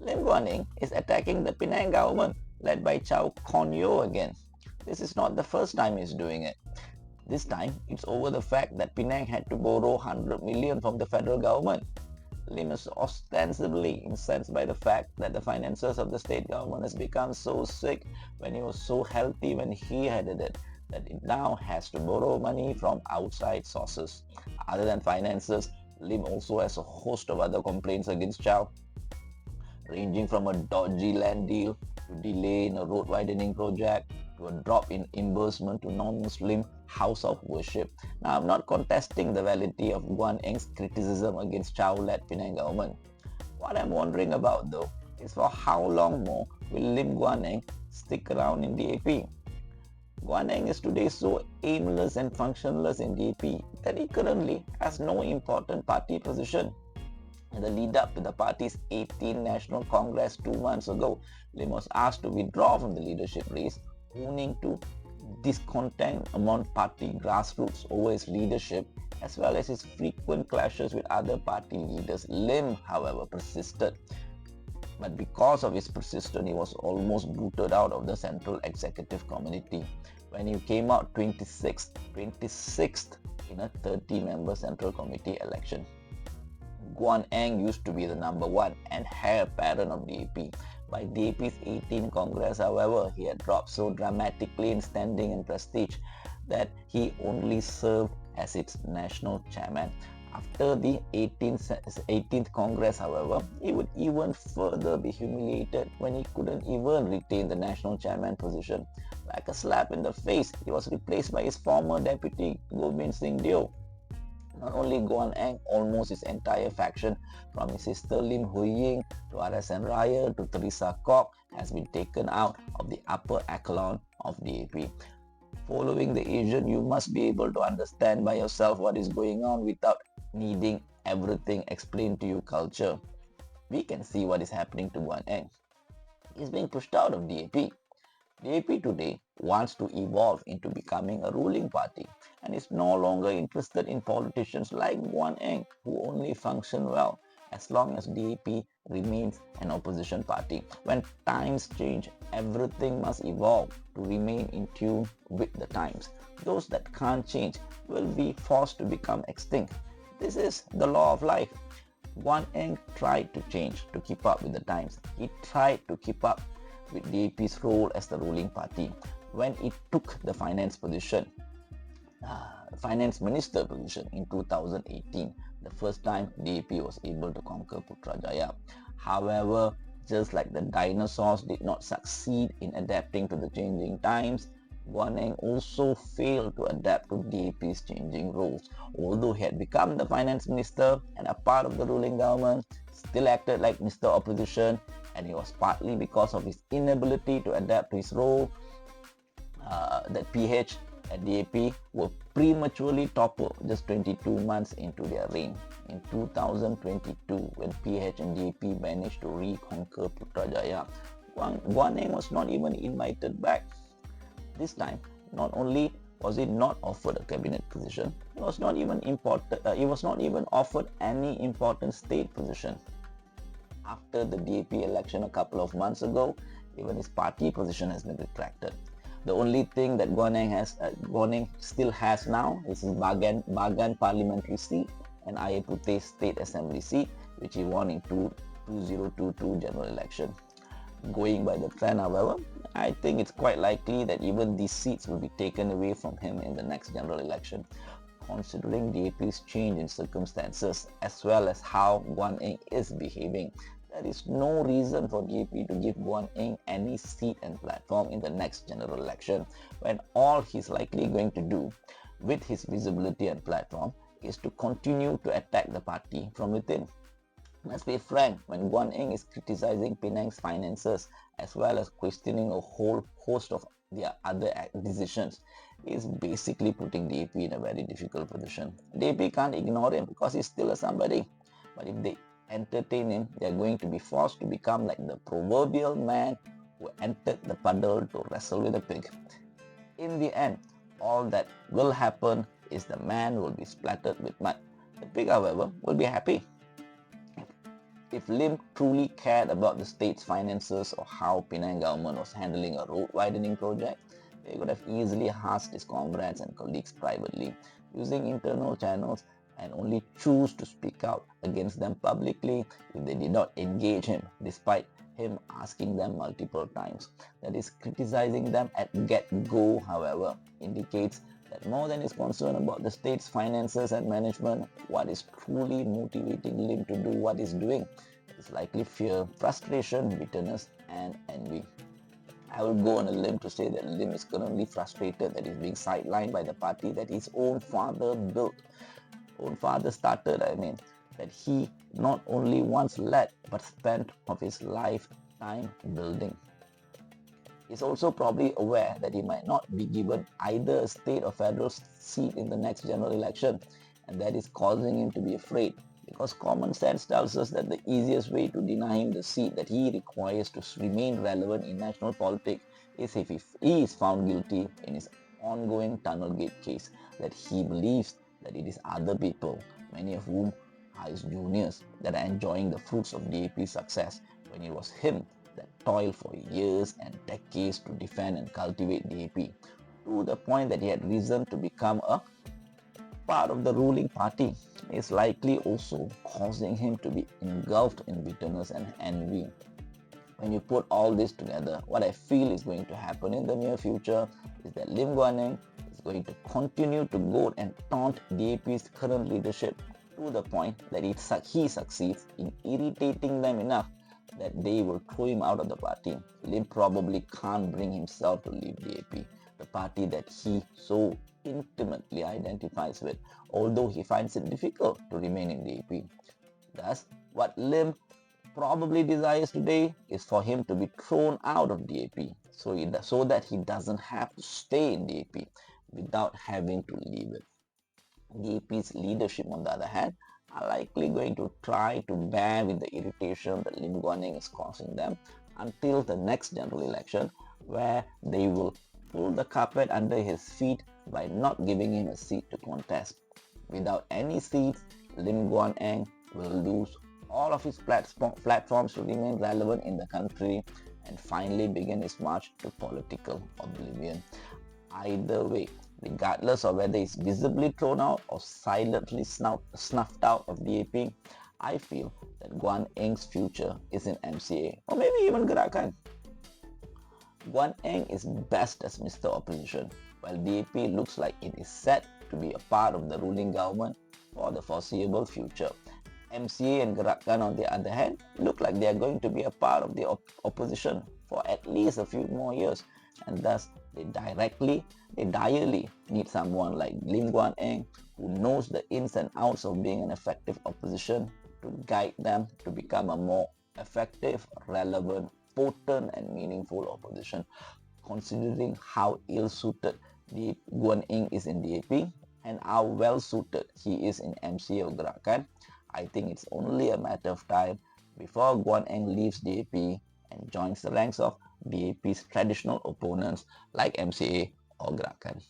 Lim Guan Eng is attacking the Penang government led by Chow Kon Yeol again. This is not the first time he's doing it. This time, it's over the fact that Penang had to borrow 100 million from the federal government. Lim is ostensibly incensed by the fact that the finances of the state government has become so sick when he was so healthy when he headed it that it now has to borrow money from outside sources. Other than finances, Lim also has a host of other complaints against Chow, ranging from a dodgy land deal to delay in a road widening project to a drop in reimbursement to non-Muslim house of worship. Now, I'm not contesting the validity of Guan Eng's criticism against Chow-led Penang government. What I'm wondering about though is for how long more will Lim Guan Eng stick around in DAP? Guan Eng is today so aimless and functionless in DAP that he currently has no important party position. In the lead up to the party's 18th National Congress 2 months ago, Lim was asked to withdraw from the leadership race, owing to discontent among party grassroots over his leadership as well as his frequent clashes with other party leaders. Lim, however, persisted. But because of his persistence, he was almost booted out of the Central Executive Committee when he came out 26th in a 30-member Central Committee election. Guan Eng used to be the number one and heir apparent of DAP. By DAP's 18th Congress, however, he had dropped so dramatically in standing and prestige that he only served as its national chairman. After the 18th Congress, however, he would even further be humiliated when he couldn't even retain the national chairman position. Like a slap in the face, he was replaced by his former deputy, Gobind Singh Deo. Not only Guan Eng, almost his entire faction, from his sister Lim Hui Ying to RSN Raya to Teresa Kok, has been taken out of the upper echelon of DAP. Following the Asian, you must be able to understand by yourself what is going on without needing everything explained to you culture. We can see what is happening to Guan Eng. He's being pushed out of DAP. DAP today wants to evolve into becoming a ruling party and is no longer interested in politicians like Guan Eng, who only function well as long as DAP remains an opposition party. When times change, everything must evolve to remain in tune with the times. Those that can't change will be forced to become extinct. This is the law of life. Guan Eng tried to change to keep up with the times. He tried to keep up with DAP's role as the ruling party when it took the finance minister position in 2018, the first time DAP was able to conquer Putrajaya. However, just like the dinosaurs did not succeed in adapting to the changing times, Guan Eng also failed to adapt to DAP's changing roles. Although he had become the finance minister and a part of the ruling government, still acted like Mr. Opposition, and it was partly because of his inability to adapt to his role that PH and DAP were prematurely toppled just 22 months into their reign. In 2022, when PH and DAP managed to reconquer Putrajaya, Guan Eng was not even invited back. This time, not only was he not offered a cabinet position, he was not even offered any important state position. After the DAP election a couple of months ago, even his party position has been retracted. The only thing that Guan Eng still has now is his Bagan parliamentary seat and Ayer Puteh State Assembly seat, which he won in 2022 general election. Going by the trend, however, I think it's quite likely that even these seats will be taken away from him in the next general election. Considering DAP's change in circumstances as well as how Guan Eng is behaving, there is no reason for DAP to give Guan Eng any seat and platform in the next general election, when all he's likely going to do with his visibility and platform is to continue to attack the party from within. Let's be frank, when Guan Eng is criticizing Penang's finances as well as questioning a whole host of their other decisions, he is basically putting DAP in a very difficult position. DAP can't ignore him because he's still a somebody. But if they entertain him, they are going to be forced to become like the proverbial man who entered the puddle to wrestle with a pig. In the end, all that will happen is the man will be splattered with mud. The pig, however, will be happy. If Lim truly cared about the state's finances or how Penang government was handling a road widening project, they could have easily asked his comrades and colleagues privately, using internal channels, and only choose to speak out against them publicly if they did not engage him, despite him asking them multiple times. That is, criticizing them at get-go, however, indicates that more than his concern about the state's finances and management, what is truly motivating Lim to do what he's doing is likely fear, frustration, bitterness, and envy. I will go on a limb to say that Lim is currently frustrated that he's being sidelined by the party that his own father started, that he not only once led but spent of his lifetime building. He's also probably aware that he might not be given either a state or federal seat in the next general election, and that is causing him to be afraid, because common sense tells us that the easiest way to deny him the seat that he requires to remain relevant in national politics is if he is found guilty in his ongoing Tunnelgate case, that he believes that it is other people, many of whom are his juniors, that are enjoying the fruits of DAP's success, when it was him that toiled for years and decades to defend and cultivate DAP, to the point that he had risen to become a part of the ruling party, is likely also causing him to be engulfed in bitterness and envy. When you put all this together, what I feel is going to happen in the near future is that Lim Guan Eng is going to continue to goad and taunt DAP's current leadership to the point that he succeeds in irritating them enough that they will throw him out of the party. Lim probably can't bring himself to leave DAP, the party that he so intimately identifies with, although he finds it difficult to remain in DAP. Thus, what Lim probably desires today is for him to be thrown out of DAP so that he doesn't have to stay in DAP without having to leave it. DAP's leadership, on the other hand, are likely going to try to bear with the irritation that Lim Guan Eng is causing them until the next general election, where they will pull the carpet under his feet by not giving him a seat to contest. Without any seats, Lim Guan Eng will lose all of his platforms to remain relevant in the country and finally begin his march to political oblivion. Either way, regardless of whether he's visibly thrown out or silently snuffed out of DAP, I feel that Guan Eng's future is in MCA or maybe even Gerakan. Guan Eng is best as Mr. Opposition, while DAP looks like it is set to be a part of the ruling government for the foreseeable future. MCA and Gerakan, on the other hand, look like they are going to be a part of the opposition for at least a few more years, and thus they direly need someone like Lim Guan Eng, who knows the ins and outs of being an effective opposition, to guide them to become a more effective, relevant, potent and meaningful opposition. Considering how ill-suited Guan Eng is in DAP and how well-suited he is in MCA or Gerakan, I think it's only a matter of time before Guan Eng leaves DAP and joins the ranks of DAP's traditional opponents like MCA or Gerakan.